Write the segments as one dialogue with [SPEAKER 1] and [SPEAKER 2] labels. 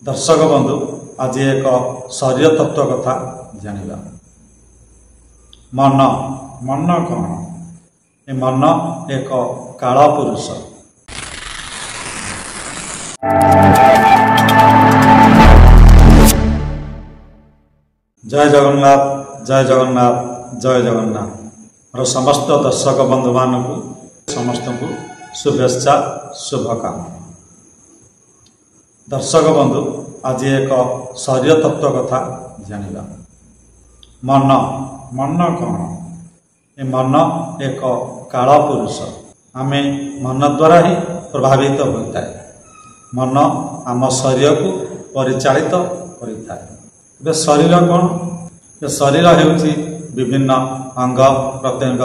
[SPEAKER 1] दर्शक बंधु आज एक शरीर तत्व कथा जानिबा। मन मन कौन? ए मन एक काल पुरुष। जय जगन्नाथ जय जगन्नाथ जय जगन्नाथ। मोर समस्त दर्शक बंधु मानक समस्त को शुभेच्छा शुभकामना। दर्शक बंधु आज एक शरीर तत्व कथा जानिबा। मन मन कौन? ए मन एक काल पुरुष। आमे मन द्वारा ही प्रभावित होता है। मन आम शरीर को परिचालित करता है। शरीर कौन? शरीर हेउछि विभिन्न अंग प्रत्यंग,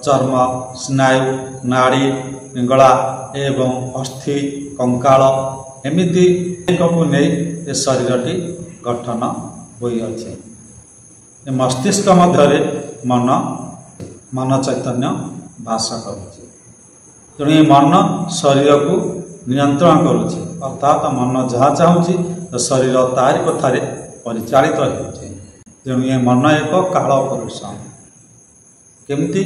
[SPEAKER 1] चर्म, स्नायु, नाड़ी, पिंगला एवं अस्थि, कंकाल एमिति को नहीं ये शरीरटी गठन होई अछि। मस्तिष्क मध्य मन मन चैतन्य वास करुछि। तेणु ये मन शरीर को नियंत्रण करुछि। अर्थात मन जहाँ चाहूँगी तो शरीर तारी कथार परिचालित होउछि। तेणु ये मन एक काल पुरुष। केमती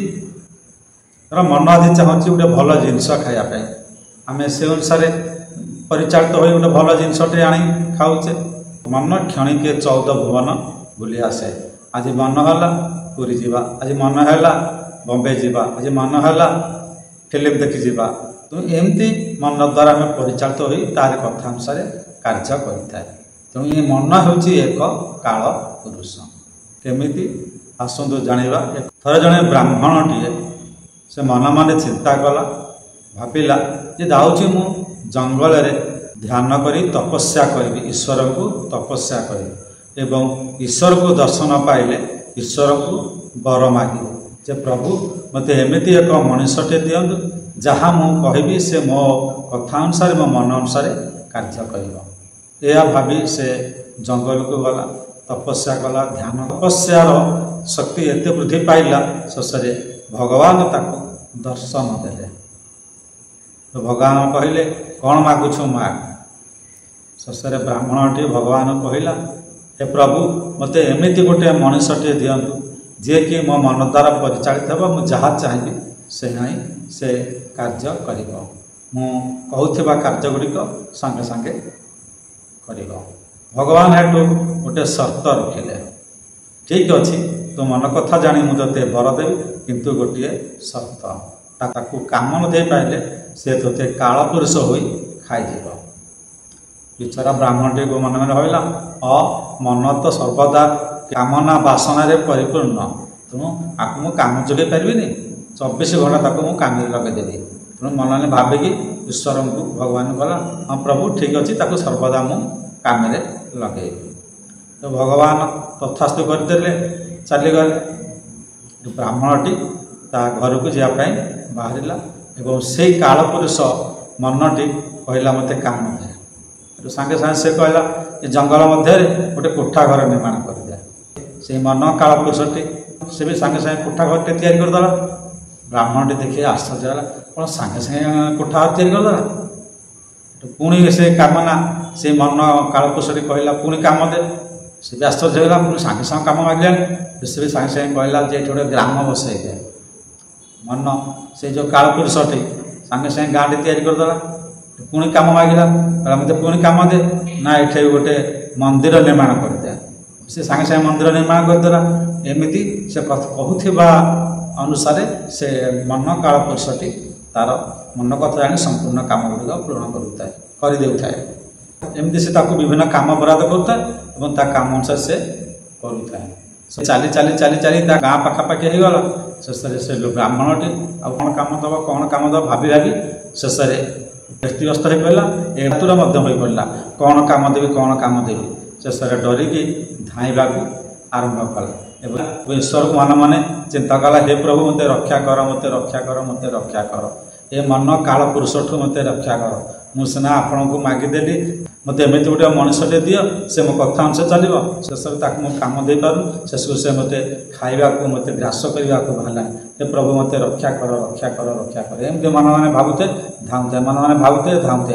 [SPEAKER 1] मन आदि चाहूँगी गोटे भल जिनस खायापे, आम से अनुसार परिचालित हो गोटे भल जिनसटे आनी खाऊचे। मन क्षणिके 14 भुवन बुली आसे। आज मन है पुरी जावा, आज मन है बम्बे जावा, आज मन है फिल्म देखी जावा। तो एमती मन द्वारा आम परिचालित हो तार कथा अनुसार कार्य करें। तेणु ये मन हूँ एक काल पुरुष। केमिति आसतु जानिबा। थरे जड़े ब्राह्मणटीए से मन मन चिंता कला, भाविला जे जाऊँगी मु जंगल रे ध्यान करी तपस्या करी, ईश्वर को तपस्या करी एवं ईश्वर को दर्शन पाइले ईश्वर को वर मागे जे प्रभु मते एमिति एक मनुष्यटे दियंतु जहाँ मु कहबी से मो कथा अनुसार मो मन अनुसार कार्य कर। यह भावी से जंगल को गला, तपस्या कला, ध्यान तपस्यार शक्ति एते वृद्धि पाइला शेषे भगवान ताको दर्शन देले। तो भगवान कहले कौन मागुछु माग। शेषे ब्राह्मणटी भगवान कहला हे प्रभु मते एमिति गोटे मनुष्यटे दियंतु जे कि मो मन द्वारा परिचालित हो, मु जहाँ चाहिए से ही से कार्य करिब। मु कहूथिबा कार्य गुड़िक संगे संगे करिब। भगवान हेतु गोटे शर्त रखिले। ठीक अच्छी तो मन कथा जानी मु ते वर देवी, किंतु गोटे शर्त ताकू काम न दे पाइले से तोते काल पुरुष हो खाईजीव। बिचरा ब्राह्मणटी को मन मन भाविला मन तो सर्वदा कामना बासना रे परिपूर्ण। तेणु आपको मु काम जोगे पारिनी, 24 घंटा ताको मु काम लगेदेवी। तेणु मन में भाविकी ईश्वर को भगवान कहला हाँ प्रभु ठीक अच्छी ताको सर्वदा मु काम लगे। तो भगवान तथास्तु करदे चलीगले। ब्राह्मणटी ता घर को जावाई बाहरिला एवं से काल पुरुष मनटी कहला मते काम दे। सांगे सांगे से कहला जंगल मध्य गोटे कोठा घर निर्माण कर दिया। से मन काल पुरुषटी से भी सांगे सांगे कोठा घर तैयारी करदेला। ब्राह्मणटी देखिए आश्चर्य है कौन सांगे सांगे कोठा घर तैयारी करदेला। पुणी से कामना से मन काल पुरुषटी कहला पुणी काम दे। से भी आश्चर्य होगा पुणी सांगे सांगे काम मागिलानी। से भी सांगे सांगे कहला जे गोटे ग्राम बसई दे। मन से जो काल पुरुषटी सांगे सांगे गाँव तैयारी करदेला। पुणी काम मागिला मत पुणी काम दे ना ये गोटे मंदिर निर्माण कर दे। से सांगे सांगे मंदिर निर्माण करदेला। एमती से कहूथिबा अनुसार से मन काल पुरुषटी तार मन कथा जानी संपूर्ण काम गुड़िक पूर्ण करदे। एमती से ताकू विभिन्न काम बराद करुए और ता काम अनुसार से करुए। चली चली चली चली गाँ पाखापाखि होगला। शेष से ब्राह्मणटी आ कौन काम दब कौन काम दब भाभी भाभी शेष व्यक्तिग्रस्त हो पड़ा। एतुर पड़ा कौन काम देवी कौन काम देवी। शेष डरिकी धाइबा आरंभ कला। ईश्वर को मन मन चिंता कला हे प्रभु मते रक्षा कर, मते रक्षा कर, मते रक्षा कर। ए मन काल पुरुष ठू मते रक्षा कर। मु सीना आपण को मागिदेली मत एमती गोटे मनुष्यटे दियो से मो कथा अनुसार चलो। शेष मु काम दे पारू। शेष से मत खाइबा को मत ग्रास करने को बाहर। हे प्रभु मत रक्षा कर, रक्षा कर, रक्षा कर। एमती मन मैंने भावुते धाउते, मन मैंने भावुते धाउते।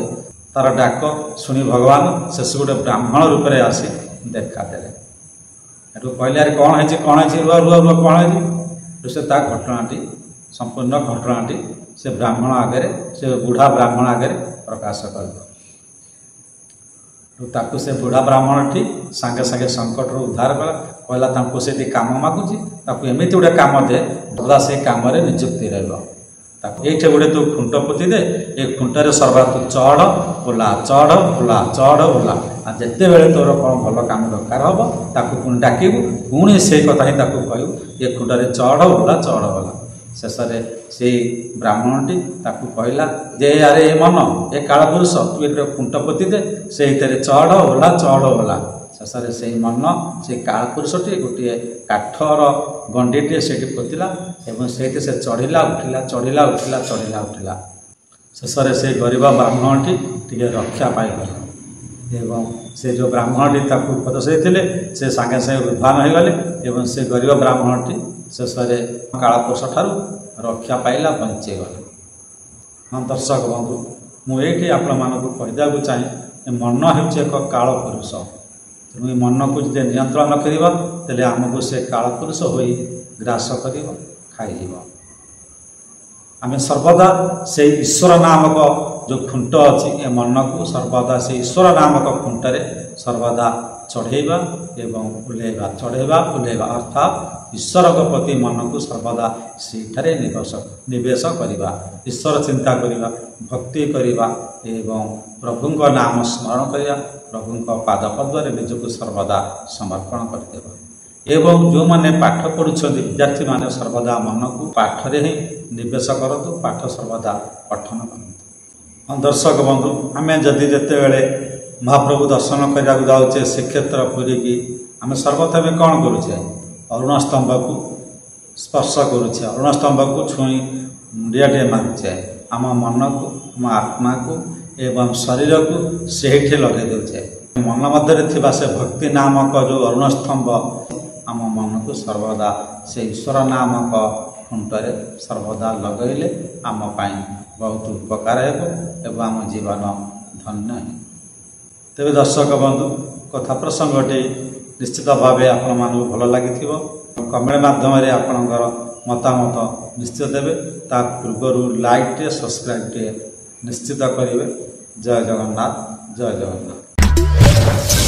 [SPEAKER 1] तार डाक शुणी भगवान शेष गोटे ब्राह्मण रूप में आसी देखादेले एटू कहले अरे कौन है कौन है रुआ रुआ रुआ कौन है से घटनाटी संपूर्ण घटनाटी से ब्राह्मण आगे से बुढ़ा ब्राह्मण आगे प्रकाश कर से बुढ़ा ब्राह्मण टी सांगे सांगे संकट उद्धार कला कहला से काम मागुची एमती गोटे काम दे सदा से काम निजुक्ति रही गोटे तू खुंट पोती दे ये खुंटे सर्वा तू चढ़ ओला चढ़ ओला चढ़ ओला जिते बड़े तोर कौन भल कम दरकार हम ताकू पुणी डाकबू पुणी से कथा ही कहू ये खुंटे चढ़ ओला चढ़ ओला शेष से ब्राह्मणटी कहला जे अरे मन ए काल पुरुष तू एक खुंट पोती दे से चढ़ ओला चढ़ ओला शेष से मन से काल पुरुषटी गोटे काठर गंडीटे से पोतिला से चढ़ला उठिला चढ़ला उठिला चढ़ला उठिला शेष से गरीब ब्राह्मणटी टे रक्षा पाइगला एवं से जो ब्राह्मणटी उपदेश देते से सागे सागे उद्धान हो गले से गरीब ब्राह्मणटी शेष कालपुरुष ठारू रक्षा पाइला बंचीगला। हाँ दर्शक बंधु मुझे आपण मानक कहीदेक चाहे मन हो काल पुरुष तेणु मन को जो नियंत्रण करवा तेल आमको से काल पुरुष हो ग्रास कर खाई आम सर्वदा से ईश्वर नामक जो खुंट अच्छी ए मन को सर्वदा से ईश्वर नामक खुंटे सर्वदा चढ़ेवा एवं उल्लेवा चढ़ेवा उल्लेवा अर्थात ईश्वर प्रति मन को सर्वदा से निवेश करवा ईश्वर चिंता करवा भक्ति करवा एवं प्रभु नाम स्मरण करवा प्रभु पादपद्म निजक सर्वदा समर्पण करदेवा एवं जो मैंने पाठ पढ़ुं विद्यार्थी मैंने सर्वदा मन को पाठरे ही निवेश करतु पाठ सर्वदा पठन कर। दर्शक बंधु आम जदि जिते बड़े महाप्रभु दर्शन करने जाऊे श्रीक्षेत्र पुरी की आम सर्वप्रथम कौन करुचे अरुण स्तंभ को स्पर्श करुचे अरुण स्तंभ को छुई मुंडिया टे मारुचे आम मन को आम आत्मा को एवं शरीर को से लगे दौचे मन मध्य से भक्ति नामक जो अरुण स्तंभ आम मन को सर्वदा से ईश्वर नामक खुंटे सर्वदा लगैले आम बहुत उपकार एवं आम जीवन धन्य है। तेरे दर्शक बंधु कथा प्रसंगटी निश्चित भाव आपण मानू भल लगी कमेंट माध्यम आपणकर मतामत निश्चित देवे ता पूर्व लाइक टे सब्सक्राइब टे निश्चित करेंगे। जय जगन्नाथ जय जगन्नाथ।